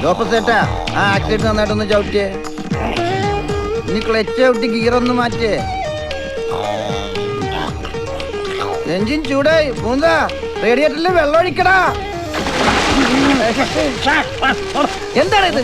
ലോപ്പസേട്ടാ ആ ആക്സിഡന്റ് നന്നായിട്ടൊന്ന് ചവിട്ടിയേ. ഇനി ക്ലച്ച് ചവിട്ടി ഗിയറൊന്ന് മാറ്റേ. എഞ്ചിൻ ചൂടായി. മൂന്നാ റേഡിയേറ്ററിൽ വെള്ളം ഒഴിക്കടാ. എന്താണ് ഇത്?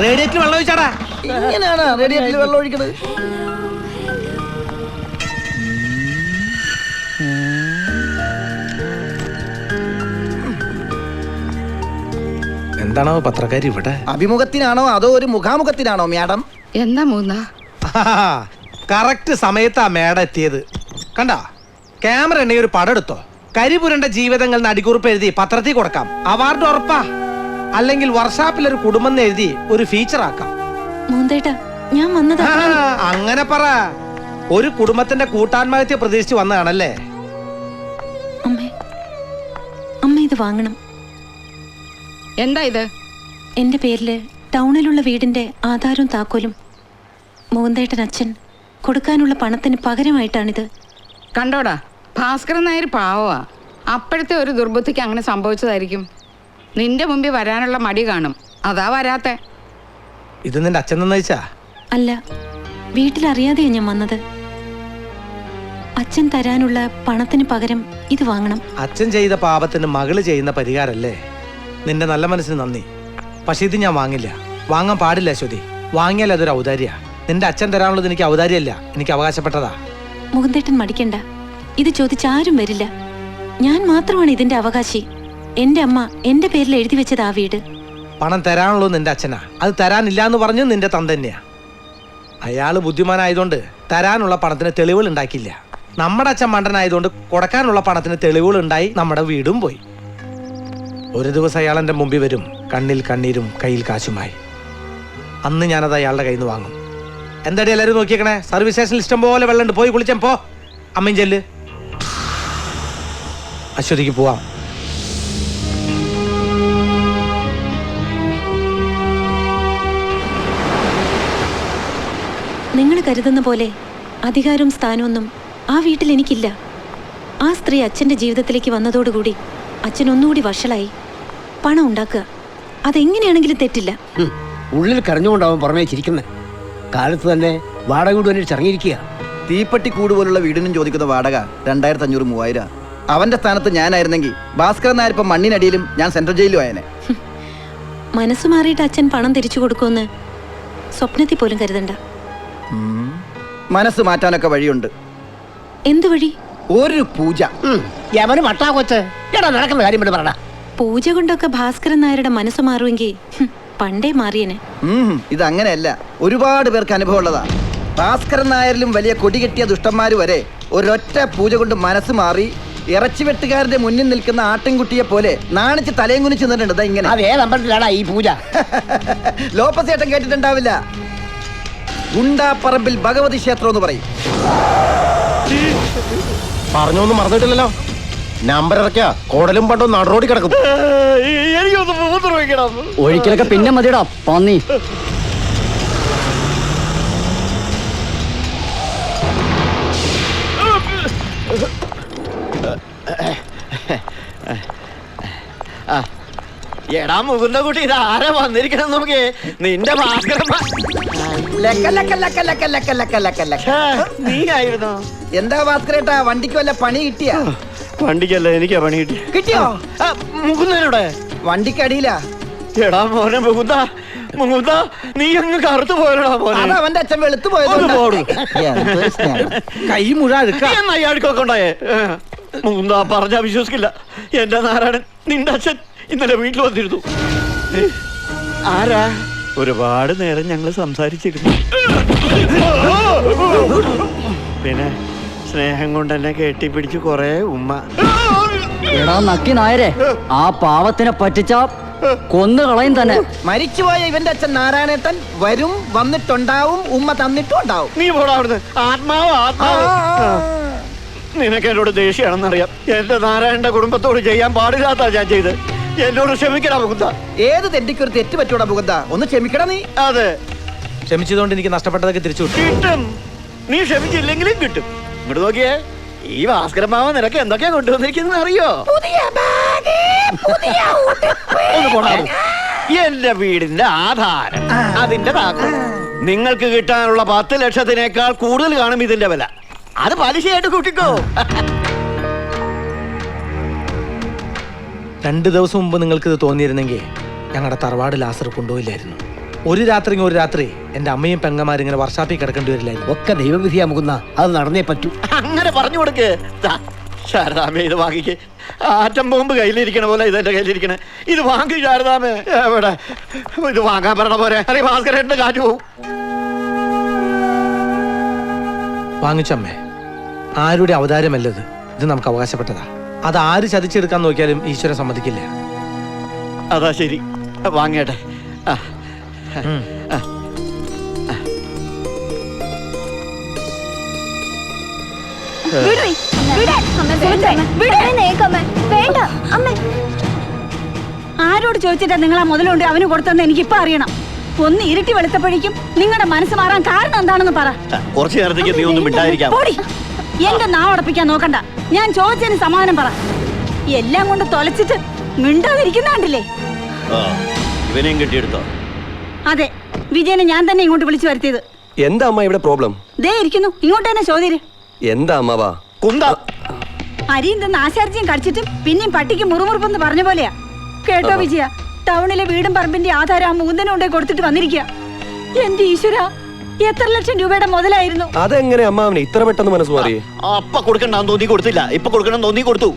റേഡിയേറ്ററിൽ വെള്ളം ഒഴിച്ചാടാ. ഇങ്ങനെയാണ് റേഡിയേറ്ററിൽ വെള്ളം ഒഴിക്കണത്. എന്താണോ പത്രക്കാരി ഇവിടെ? അഭിമുഖത്തിനാണോ അതോ ഒരു മുഖാമുഖത്തിനാണോ മാഡം? എന്താ മൂന്ന കറക്റ്റ് സമയത്താ മേഡം എത്തിയത്. കണ്ട ക്യാമറ ഉണ്ടെങ്കിൽ ഒരു പടം എടുത്തോ. കരിപുരണ്ട ജീവിതങ്ങൾ അടിക്കുറിപ്പ് എഴുതി പത്രത്തിൽ കൊടുക്കാം. അവാർഡ് ഉറപ്പാ. അല്ലെങ്കിൽ വർഷാപ്പിലൊരു കുടുംബം എഴുതി ഒരു ഫീച്ചർ ആക്കാം. ഞാൻ അങ്ങനെ പറ. ഒരു കുടുംബത്തിന്റെ കൂട്ടാത്മഹത്യ പ്രതീക്ഷിച്ച് വന്നതാണല്ലേ? അമ്മ ഇത് വാങ്ങണം. എന്താ ഇത്? എന്റെ പേരില് ടൗണിലുള്ള വീടിന്റെ ആധാരവും താക്കോലും മോന്തേട്ടൻ അച്ഛൻ കൊടുക്കാനുള്ള പണത്തിന് പകരമായിട്ടാണിത്. കണ്ടോടാ, ഭാസ്കരൻ നായർ പാവമാ. അപ്പോഴത്തെ ഒരു ദുർബുദ്ധിക്ക് അങ്ങനെ സംഭവിച്ചതായിരിക്കും. നിന്റെ മുമ്പിൽ വരാനുള്ള മടി കാണും, അതാ വരാത്തെ. ഇത് നിന്റെ അച്ഛൻ നയിച്ചാ? അല്ല, വീട്ടിലറിയാതെയാ ഞാൻ വന്നത്. അച്ഛൻ തരാനുള്ള പണത്തിന് പകരം ഇത് വാങ്ങണം. അച്ഛൻ ചെയ്ത പാപത്തിന് മകള് ചെയ്യുന്ന പരിഹാരല്ലേ? നിന്റെ നല്ല മനസ്സിന് നന്ദി. പക്ഷെ ഇത് ഞാൻ വാങ്ങില്ല. വാങ്ങാൻ പാടില്ല അശ്വതി. വാങ്ങിയാൽ അതൊരു ഔദാര്യ. നിന്റെ അച്ഛൻ തരാനുള്ളത് എനിക്ക് ഔദാര്യമല്ല, എനിക്ക് അവകാശപ്പെട്ടതാ. മുകുന്ദേട്ടൻ മടിക്കണ്ട. ഇത് ചോദിച്ചാരും വരില്ല. ഞാൻ മാത്രമാണ് ഇതിന്റെ അവകാശി. എന്റെ അമ്മ എന്റെ പേരിൽ എഴുതി വെച്ചത് ആ വീട്. പണം തരാനുള്ളത് നിന്റെ അച്ഛനാ. അത് തരാനില്ല എന്ന് പറഞ്ഞു നിന്റെ തന്തന്നെയാ. അയാള് ബുദ്ധിമാനായതുകൊണ്ട് തരാനുള്ള പണത്തിന് തെളിവുകൾ ഉണ്ടാക്കിയില്ല. നമ്മുടെ അച്ഛൻ മണ്ടനായതുകൊണ്ട് കൊടുക്കാനുള്ള പണത്തിന് തെളിവുകൾ ഉണ്ടായി. നമ്മുടെ വീടും പോയി. ഒരു ദിവസം അയാൾ എൻ്റെ മുമ്പിൽ വരും, കണ്ണിൽ കണ്ണീരും കയ്യിൽ കാശുമായി. അന്ന് ഞാനത് അയാളുടെ കയ്യിൽ നിന്ന് വാങ്ങും. എന്താടി എല്ലാവരും നോക്കിയേക്കണേ? സർവീസ് സ്റ്റേഷനിൽ ഇഷ്ടം പോലെ വെള്ളമുണ്ട്, പോയി കുളിച്ചാൻ പോ. അമ്മയും ചെല്ല്. അശ്വതിക്ക് പോവാം. നിങ്ങൾ കരുതുന്ന പോലെ അധികാരവും സ്ഥാനമൊന്നും ആ വീട്ടിൽ എനിക്കില്ല. ആ സ്ത്രീ അച്ഛൻ്റെ ജീവിതത്തിലേക്ക് വന്നതോടുകൂടി അച്ഛൻ ഒന്നുകൂടി വഷളായി. പണം ഉണ്ടാക്കുക അതെങ്ങനെയാണെങ്കിലും തെറ്റില്ല. ഉള്ളിൽ കരഞ്ഞുകൊണ്ടാവും പുറമേ ചിരിക്കുന്നത്. കാലത്ത് തന്നെ വാടക വീട് തന്നെ ഇറങ്ങിയിരിക്കുക. തീപ്പെട്ടി കൂട് പോലുള്ള വീടിനും ചോദിക്കുന്ന വാടക 2500-3000. അവന്റെ സ്ഥാനത്ത് ഞാനായിരുന്നെങ്കിൽ ഭാസ്കരൻ നായർ ഇപ്പം മണ്ണിനടിയിലും ഞാൻ സെൻട്രൽ ജയിലും ആയനെ. മനസ്സ് മാറിയിട്ട് അച്ഛൻ പണം തിരിച്ചു കൊടുക്കുമെന്ന് സ്വപ്നത്തിൽ പോലും കരുതണ്ട. മനസ്സ് മാറ്റാനൊക്കെ വഴിയുണ്ട്. എന്തു വഴി? ഒരു പൂജ. യവന് മട്ടാ കൊച്ച് എടാ നടക്കുന്ന കാര്യം പറ. പൂജ കൊണ്ടൊക്കെ ഭാസ്കരൻ നായരുടെ മനസ്സ് മാറുമെങ്കിൽ പണ്ടേ മാറിയനെ. ഇതങ്ങനെയല്ല, ഒരുപാട് പേർക്ക് അനുഭവം ഉള്ളതാ. ഭാസ്കരൻ നായരിലും വലിയ കൊടികെട്ടിയ ദുഷ്ടന്മാര് വരെ ഒരൊറ്റ പൂജ കൊണ്ട് മനസ്സ് മാറി ഇറച്ചി വെട്ടുകാരുടെ മുന്നിൽ നിൽക്കുന്ന ആട്ടിൻകുട്ടിയെ പോലെ നാണിച്ച് തലയും കുനിച്ച് നിന്നിട്ടുണ്ട്. ഇങ്ങനെ അതേതമ്പലത്തിലാടാ ഈ പൂജ? ലോപ്പസേട്ടൻ കേട്ടിട്ടുണ്ടാവില്ല. ഗുണ്ടാപ്പറമ്പിൽ ഭഗവതി ക്ഷേത്രം എന്ന് പറയും. പറഞ്ഞൊന്നും മറന്നിട്ടില്ലല്ലോ. നമ്പർ ഇറക്കിയ കോടലും പണ്ടും നടറോടി കിടക്കും. ഒഴിക്കലൊക്കെ പിന്നെ മതിയടാ പന്നി. എടാ മുകുന്ദ കുട്ടി, ഇത് ആരാ വന്നിരിക്കണം നോക്കേ? നിന്റെ നീ ആയിരുന്നോ? എന്താ ഭാസ്കരേട്ടാ, വണ്ടിക്ക് വല്ല പണി കിട്ടിയാ? വണ്ടിക്കല്ല, എനിക്കാ പണി കിട്ടി. കിട്ടിയോ? മുകുന്ദനോടെ വണ്ടിക്കടിയില്ല. എടാ മോനെ മുകുന്ദ, മുകുന്ദ നീ അങ്ങ് കറുത്തു പോയടാ മോനെ. അത് അവന്റെ അച്ഛൻ വെളുത്തു പോയത്. കൈ മുഴക്കൊക്കെ ഉണ്ടായേ. മുകുന്ദ പറഞ്ഞാ വിശ്വസിക്കില്ല. എന്റെ നാരായണൻ നിന്റെ അച്ഛൻ ഇന്നലെ വീട്ടിൽ വന്നിരുന്നു. ആരാ? ഒരുപാട് നേരം ഞങ്ങൾ സംസാരിച്ചിരുന്നു. പിന്നെ സ്നേഹം കൊണ്ട് എന്നെ കെട്ടിപ്പിടിച്ച് കൊറേ ഉമ്മ. എടാ നക്കി നായരെ, ആ പാവത്തിനെ പറ്റിച്ച കൊന്നു കളയും തന്നെ. മരിച്ചുപോയ ഇവന്റെ അച്ഛൻ നാരായണേട്ടൻ വരും, വന്നിട്ടുണ്ടാവും, ഉമ്മ തന്നിട്ടും ഉണ്ടാവും. നീ പോടാ അവിടുന്ന്. ആത്മാവ് ആത്മാവ്. നിനക്ക് എന്നോട് ദേഷ്യമാണെന്നറിയാം. എന്റെ നാരായണന്റെ കുടുംബത്തോട് ചെയ്യാൻ പാടില്ലാത്ത ഞാൻ ചെയ്ത്. എന്നോട് ക്ഷമിക്കടാ മുകുന്ദ. ഏത് തെറ്റിക്കൊരു തെറ്റ് പറ്റൂടാ മുകുന്ദ, ഒന്ന് ക്ഷമിക്കടാ നീ. അതെ, ക്ഷമിച്ചതുകൊണ്ട് എനിക്ക് നഷ്ടപ്പെട്ടതൊക്കെ തിരിച്ചു കിട്ടും. നീ ക്ഷമിച്ചില്ലെങ്കിലും കിട്ടും. ഇങ്ങോട്ട് നോക്കിയേ, ഈ ഭാസ്കരമാവ നിനക്ക് എന്തൊക്കെയാ കൊണ്ടുവന്നിരിക്കുന്നത് അറിയോ? ഒന്ന് പോടാ. എന്റെ വീടിന്റെ ആധാരം, അതിന്റെ താക്കോൽ. നിങ്ങൾക്ക് കിട്ടാനുള്ള 10 ലക്ഷത്തിനേക്കാൾ കൂടുതൽ കാണും ഇതിന്റെ വില. അത് പലിശയായിട്ട് കൂട്ടിക്കോ. 2 ദിവസം മുമ്പ് നിങ്ങൾക്ക് ഇത് തോന്നിയിരുന്നെങ്കിൽ ഞങ്ങളുടെ തറവാട് ലാസർ കൊണ്ടുപോയില്ലായിരുന്നു. ഒരു രാത്രി എൻ്റെ അമ്മയും പെങ്ങന്മാരും ഇങ്ങനെ വർഷാപ്പിൽ കിടക്കേണ്ടി വരില്ലായിരുന്നു. ഒക്കെ ദൈവവിധിയാ മുകുന്ന, അത് നടന്നേ പറ്റൂ. അങ്ങനെ പറഞ്ഞു കൊടുക്ക്. ശാരദാമേ, ഇത് വാങ്ങിക്ക്. ആറ്റം ബോംബ് കയ്യിലിരിക്കണ പോലെ ഇതെന്റെ കയ്യിലിരിക്കണേ. ഇത് വാങ്ങി ശാരദാമേ. എവിടെ ഇത് വാങ്ങാൻ പറഞ്ഞ പോലെ അല്ലെ ഭാസ്കരേട്ടന്റെ കാറ്റ് പോവും. വാങ്ങിച്ചമ്മേ, ആരുടെ അവതാരമല്ലത്, ഇത് നമുക്ക് അവകാശപ്പെട്ടതാ. അത് ആര് ചതിച്ചെടുക്കാൻ നോക്കിയാലും ഈശ്വരൻ സമ്മതിക്കില്ല. അതാ ശരി, വാങ്ങട്ടെ. ആരോട് ചോദിച്ചിട്ടാ നിങ്ങൾ ആ മുതലുണ്ട് അവന് കൊടുത്തെന്ന് എനിക്കിപ്പോ അറിയണം. ഒന്ന് ഇരുട്ടി വെളുത്തപ്പോഴേക്കും നിങ്ങളുടെ മനസ്സ് മാറാൻ കാരണം എന്താണെന്ന് പറ. കുറച്ചു നേരത്തേക്ക് നീ ഒന്നും മിണ്ടായിരിക്കാം. പോടി. എന്റെ നാവടപ്പിക്കാൻ നോക്കണ്ട. ഞാൻ ചോദിച്ചതിന് സമാധാനം പറ. എല്ലാം കൊണ്ട് തൊലച്ചിട്ട് മിണ്ടാതിരിക്കുന്നാണ്ടില്ലേ? ഇവനെയും കിട്ടിയെടുത്തോ? അതെ, വിജയനെ ഞാൻ തന്നെ ഇങ്ങോട്ട് വിളിച്ചു വരുത്തിയത്. എന്താ അമ്മ ഇവിടെ പ്രോബ്ലം? ദേ ഇരിക്കുന്നു, ഇങ്ങോട്ട് തന്നെ ചോദ്യര്. എന്താ അമ്മാവാ? കുന്താ അരിയും തന്ന ആശാരിച്ചിയും കടിച്ചിട്ടും പിന്നെയും പട്ടിക്ക് മുറുമുറുപ്പെന്ന് പറഞ്ഞ പോലെയാ. കേട്ടോ വിജയ, ടൗണിലെ വീടും പറമ്പിന്റെ ആധാരം ആ മുകുന്ദനും കൊണ്ടേ കൊടുത്തിട്ട് വന്നിരിക്കുക. എന്റെ ഈശ്വര, എത്ര ലക്ഷം രൂപയുടെ മുതലായിരുന്നു. അതെങ്ങനെ അമ്മാവനെ ഇത്ര പെട്ടെന്ന് മനസ്സ് മാറി? അപ്പ കൊടുക്കണ്ടെന്ന് തോന്നി കൊടുത്തില്ല, ഇപ്പൊ കൊടുക്കണം തോന്നി കൊടുത്തു.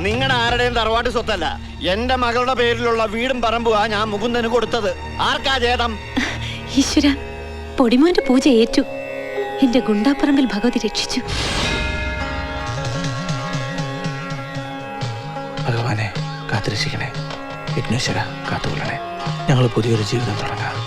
നിങ്ങളുടെ ആരുടെയും തറവാട്ട് സ്വത്തല്ല, എന്റെ മകളുടെ പേരിലുള്ള വീടും പറമ്പുവാ ഞാൻ മുകുന്ദന് കൊടുത്തത്. ആർക്കാ ഛേദം? ഈശ്വര, പൊടിമോന്റെ പൂജ ഏറ്റു. എന്റെ ഗുണ്ടാപ്പറമ്പിൽ ഭഗവതി രക്ഷിച്ചു. ഭഗവാനെ കാത്തുരക്ഷിക്കണേ, വിഘ്നേശ്വര കാത്തുകൊള്ളണേ. ഞങ്ങൾ പുതിയൊരു ജീവിതം തുടങ്ങാം.